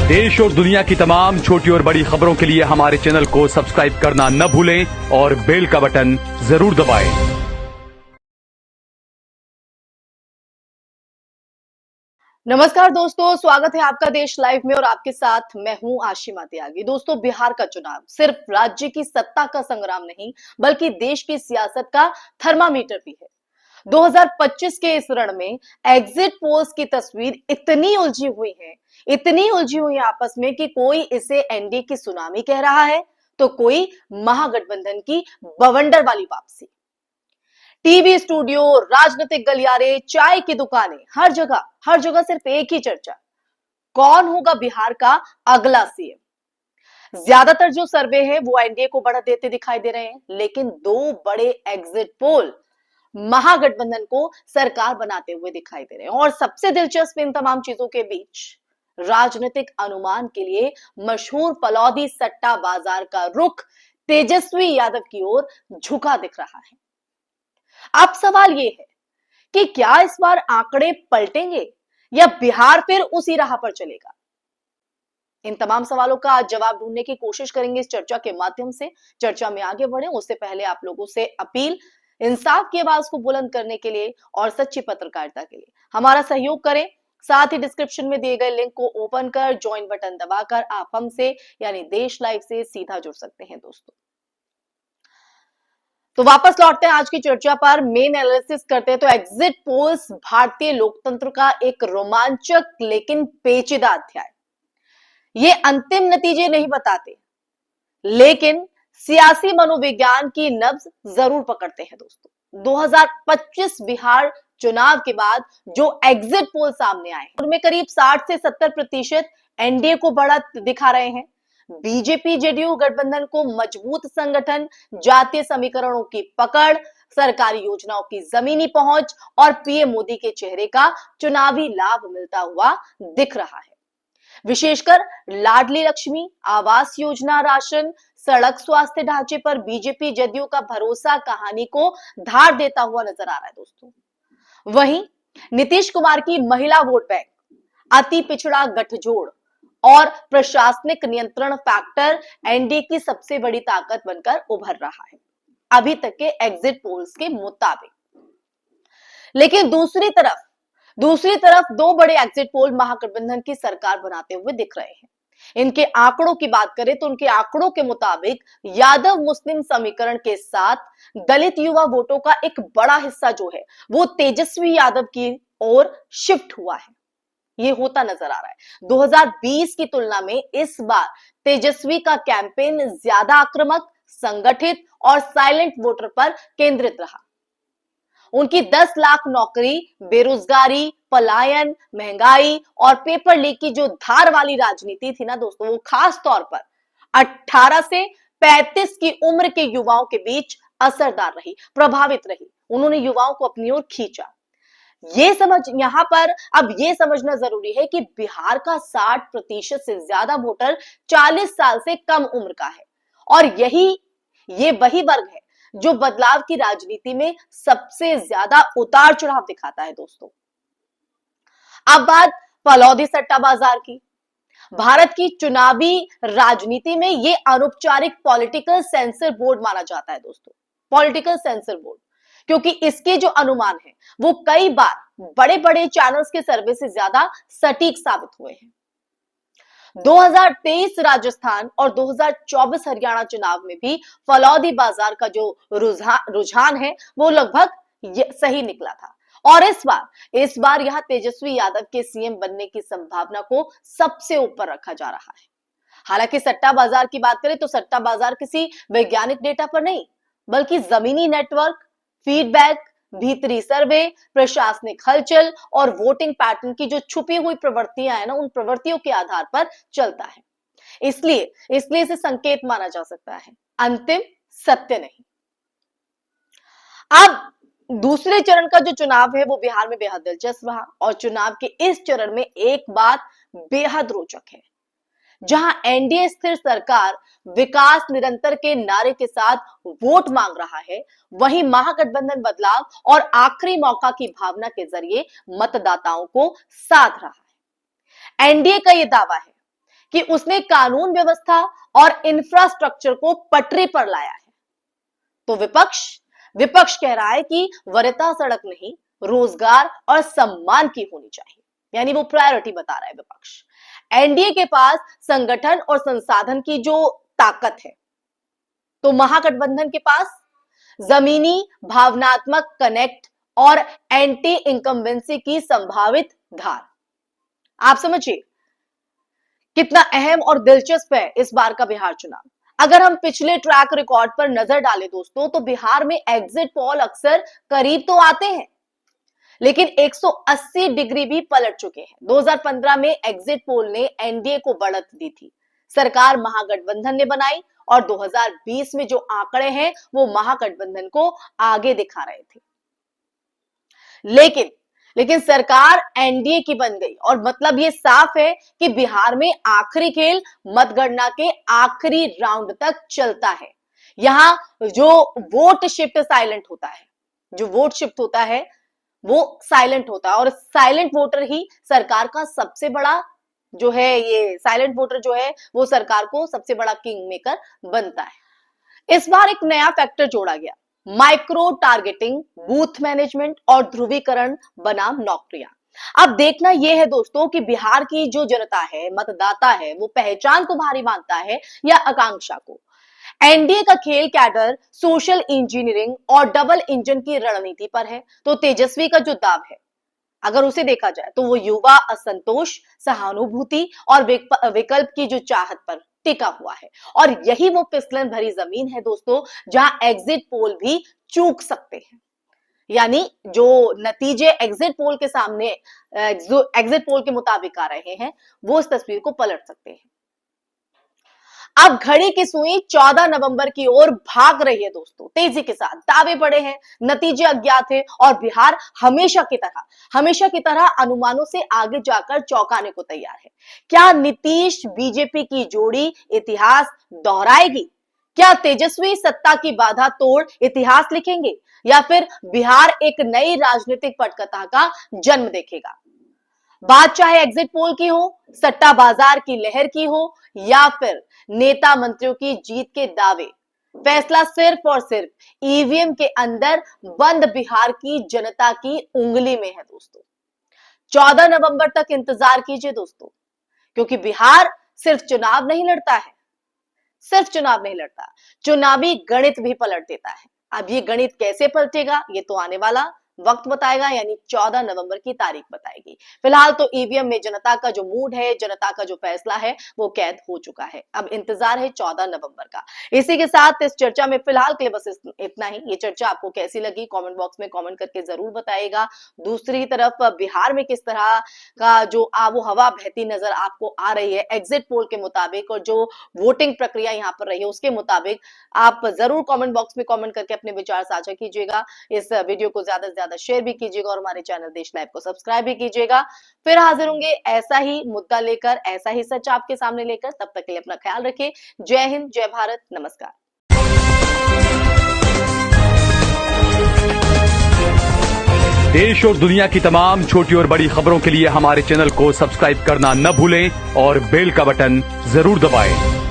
देश और दुनिया की तमाम छोटी और बड़ी खबरों के लिए हमारे चैनल को सब्सक्राइब करना न भूलें और बेल का बटन जरूर दबाएं। नमस्कार दोस्तों, स्वागत है आपका देश लाइव में और आपके साथ मैं हूं आशिमा त्यागी। दोस्तों, बिहार का चुनाव सिर्फ राज्य की सत्ता का संग्राम नहीं बल्कि देश की सियासत का थर्मामीटर भी है। 2025 के इस रण में एग्जिट पोल्स की तस्वीर इतनी उलझी हुई है आपस में कि कोई इसे एनडीए की सुनामी कह रहा है तो कोई महागठबंधन की बवंडर वाली वापसी। टीवी स्टूडियो, राजनीतिक गलियारे, चाय की दुकानें, हर जगह सिर्फ एक ही चर्चा, कौन होगा बिहार का अगला सीएम। ज्यादातर जो सर्वे है वो एनडीए को बढ़त देते दिखाई दे रहे हैं, लेकिन दो बड़े एग्जिट पोल महागठबंधन को सरकार बनाते हुए दिखाई दे रहे हैं। और सबसे दिलचस्प इन तमाम चीजों के बीच राजनीतिक अनुमान के लिए मशहूर फलौदी सट्टा बाजार का रुख तेजस्वी यादव की ओर झुका दिख रहा है। अब सवाल यह है कि क्या इस बार आंकड़े पलटेंगे या बिहार फिर उसी राह पर चलेगा। इन तमाम सवालों का आज जवाब ढूंढने की कोशिश करेंगे इस चर्चा के माध्यम से। चर्चा में आगे बढ़े उससे पहले आप लोगों से अपील, इंसाफ की आवाज को बुलंद करने के लिए और सच्ची पत्रकारिता के लिए हमारा सहयोग करें। साथ ही डिस्क्रिप्शन में दिए गए लिंक को ओपन कर ज्वाइन बटन दबाकर आप हमसे यानी देश लाइव से सीधा जुड़ सकते हैं। दोस्तों, तो वापस लौटते हैं आज की चर्चा पर। मेन एनालिसिस करते हैं तो एग्जिट पोल्स भारतीय लोकतंत्र का एक रोमांचक लेकिन पेचीदा अध्याय। ये अंतिम नतीजे नहीं बताते, लेकिन सियासी मनोविज्ञान की नब्ज जरूर पकड़ते हैं। दोस्तों, 2025 बिहार चुनाव के बाद जो एग्जिट पोल सामने आए उनमें करीब 60 से 70% एनडीए को बढ़त दिखा रहे हैं। बीजेपी जेडीयू गठबंधन को मजबूत संगठन, जातीय समीकरणों की पकड़, सरकारी योजनाओं की जमीनी पहुंच और पीएम मोदी के चेहरे का चुनावी लाभ मिलता हुआ दिख रहा है। विशेषकर लाडली लक्ष्मी, आवास योजना, राशन, सड़क, स्वास्थ्य ढांचे पर बीजेपी जेडीयू का भरोसा कहानी को धार देता हुआ नजर आ रहा है। दोस्तों, वहीं नीतीश कुमार की महिला वोट बैंक, अति पिछड़ा गठजोड़ और प्रशासनिक नियंत्रण फैक्टर एनडीए की सबसे बड़ी ताकत बनकर उभर रहा है अभी तक के एग्जिट पोल्स के मुताबिक। लेकिन दूसरी तरफ दो बड़े एग्जिट पोल महागठबंधन की सरकार बनाते हुए दिख रहे हैं। इनके आंकड़ों की बात करें तो उनके आंकड़ों के मुताबिक यादव मुस्लिम समीकरण के साथ दलित युवा वोटों का एक बड़ा हिस्सा जो है वो तेजस्वी यादव की ओर शिफ्ट हुआ है। ये होता नजर आ रहा है। 2020 की तुलना में इस बार तेजस्वी का कैंपेन ज्यादा आक्रामक, संगठित और साइलेंट वोटर पर केंद्रित रहा। उनकी 10 लाख नौकरी, बेरोजगारी, पलायन, महंगाई और पेपर लीक की जो धार वाली राजनीति थी ना दोस्तों, वो खास तौर पर 18 से 35 की उम्र के युवाओं के बीच असरदार रही, प्रभावित रही। उन्होंने युवाओं को अपनी ओर खींचा। यहां पर अब ये समझना जरूरी है कि बिहार का 60% से ज्यादा वोटर 40 साल से कम उम्र का है और ये वही वर्ग है जो बदलाव की राजनीति में सबसे ज्यादा उतार चढ़ाव दिखाता है। दोस्तों, अब बात फलौदी सट्टा बाजार की। भारत की चुनावी राजनीति में यह अनौपचारिक पॉलिटिकल सेंसर बोर्ड माना जाता है। दोस्तों, पॉलिटिकल सेंसर बोर्ड, क्योंकि इसके जो अनुमान है वो कई बार बड़े बड़े चैनल्स के सर्वे से ज्यादा सटीक साबित हुए हैं। 2023 राजस्थान और 2024 हरियाणा चुनाव में भी फलौदी बाजार का जो रुझान है वो लगभग सही निकला था। और इस बार यहां तेजस्वी यादव के सीएम बनने की संभावना को सबसे ऊपर रखा जा रहा है। हालांकि सट्टा बाजार की बात करें तो सट्टा बाजार किसी वैज्ञानिक डेटा पर नहीं बल्कि जमीनी नेटवर्क, फीडबैक, भीतरी सर्वे, प्रशासनिक हलचल और वोटिंग पैटर्न की जो छुपी हुई प्रवृत्तियां है ना, उन प्रवृत्तियों के आधार पर चलता है। इसलिए इसे संकेत माना जा सकता है, अंतिम सत्य नहीं। अब दूसरे चरण का जो चुनाव है वो बिहार में बेहद दिलचस्प रहा और चुनाव के इस चरण में एक बात बेहद रोचक है। जहां एनडीए स्थिर सरकार विकास निरंतर के नारे के साथ वोट मांग रहा है, वहीं महागठबंधन बदलाव और आखिरी मौका की भावना के जरिए मतदाताओं को साध रहा है। एनडीए का यह दावा है कि उसने कानून व्यवस्था और इंफ्रास्ट्रक्चर को पटरी पर लाया है। तो विपक्ष कह रहा है कि वरीयता सड़क नहीं, रोजगार और सम्मान की होनी चाहिए, यानी वो प्रायोरिटी बता रहा है विपक्ष। एनडीए के पास संगठन और संसाधन की जो ताकत है, तो महागठबंधन के पास जमीनी भावनात्मक कनेक्ट और एंटी इनकम्बेंसी की संभावित धार। आप समझिए कितना अहम और दिलचस्प है इस बार का बिहार चुनाव। अगर हम पिछले ट्रैक रिकॉर्ड पर नजर डालें दोस्तों, तो बिहार में एग्जिट पोल अक्सर करीब तो आते हैं, लेकिन 180 डिग्री भी पलट चुके हैं। 2015 में एग्जिट पोल ने एनडीए को बढ़त दी थी, सरकार महागठबंधन ने बनाई, और 2020 में जो आंकड़े हैं वो महागठबंधन को आगे दिखा रहे थे। लेकिन सरकार एनडीए की बन गई, और मतलब ये साफ है कि बिहार में आखिरी खेल मतगणना के आखिरी राउंड तक चलता है। यहां जो वोट शिफ्ट साइलेंट होता है, वो साइलेंट होता है, और साइलेंट वोटर ही सरकार का सबसे बड़ा जो है, ये साइलेंट वोटर जो है वो सरकार को सबसे बड़ा किंग मेकर बनता है। इस बार एक नया फैक्टर जोड़ा गया, माइक्रो टारगेटिंग, बूथ मैनेजमेंट और ध्रुवीकरण बनाम नौकरियां। अब देखना यह है दोस्तों कि बिहार की जो जनता है, मतदाता है, वो पहचान को भारी मानता है या आकांक्षा को। एनडीए का खेल कैडर, सोशल इंजीनियरिंग और डबल इंजन की रणनीति पर है। तो तेजस्वी का जो दाव है, अगर उसे देखा जाए तो वो युवा असंतोष, सहानुभूति और विकल्प की जो चाहत पर टिका हुआ है। और यही वो फिसलन भरी जमीन है दोस्तों, जहां एग्जिट पोल भी चूक सकते हैं। यानी जो नतीजे एग्जिट पोल के सामने, एग्जिट पोल के मुताबिक आ रहे हैं, वो इस तस्वीर को पलट सकते हैं। अब घड़ी की सुई 14 नवंबर की ओर भाग रही है दोस्तों, तेजी के साथ। दावे पड़े हैं, नतीजे अज्ञात है, और बिहार हमेशा की तरह अनुमानों से आगे जाकर चौंकाने को तैयार है। क्या नीतीश बीजेपी की जोड़ी इतिहास दोहराएगी? क्या तेजस्वी सत्ता की बाधा तोड़ इतिहास लिखेंगे, या फिर बिहार एक नई राजनीतिक पटकथा का जन्म देखेगा? बात चाहे एग्जिट पोल की हो, सट्टा बाजार की लहर की हो, या फिर नेता मंत्रियों की जीत के दावे, फैसला सिर्फ और सिर्फ ईवीएम के अंदर बंद बिहार की जनता की उंगली में है दोस्तों। 14 नवंबर तक इंतजार कीजिए दोस्तों, क्योंकि बिहार सिर्फ चुनाव नहीं लड़ता, चुनावी गणित भी पलट देता है। अब ये गणित कैसे पलटेगा, ये तो आने वाला वक्त बताएगा, यानी 14 नवंबर की तारीख बताएगी। फिलहाल तो ईवीएम में जनता का जो मूड है, जनता का जो फैसला है, वो कैद हो चुका है। अब इंतजार है 14 नवंबर का। इसी के साथ इस चर्चा में फिलहाल के लिए बस इतना ही। ये चर्चा आपको कैसी लगी, कमेंट बॉक्स में कमेंट करके जरूर बताइएगा। दूसरी तरफ बिहार में किस तरह का जो आबो हवा बहती नजर आपको आ रही है एग्जिट पोल के मुताबिक, और जो वोटिंग प्रक्रिया यहाँ पर रही है उसके मुताबिक, आप जरूर कमेंट बॉक्स में कमेंट करके अपने विचार साझा कीजिएगा। इस वीडियो को ज्यादा से ज्यादा शेयर भी कीजिएगा, और हमारे चैनल देश लाइव को सब्सक्राइब भी कीजिएगा। फिर हाजिर होंगे ऐसा ही मुद्दा लेकर, ऐसा ही सच आपके सामने लेकर। तब तक के लिए अपना ख्याल रखिए। जय हिंद, जय भारत, नमस्कार। देश और दुनिया की तमाम छोटी और बड़ी खबरों के लिए हमारे चैनल को सब्सक्राइब करना न भूलें और बेल का बटन जरूर दबाएं।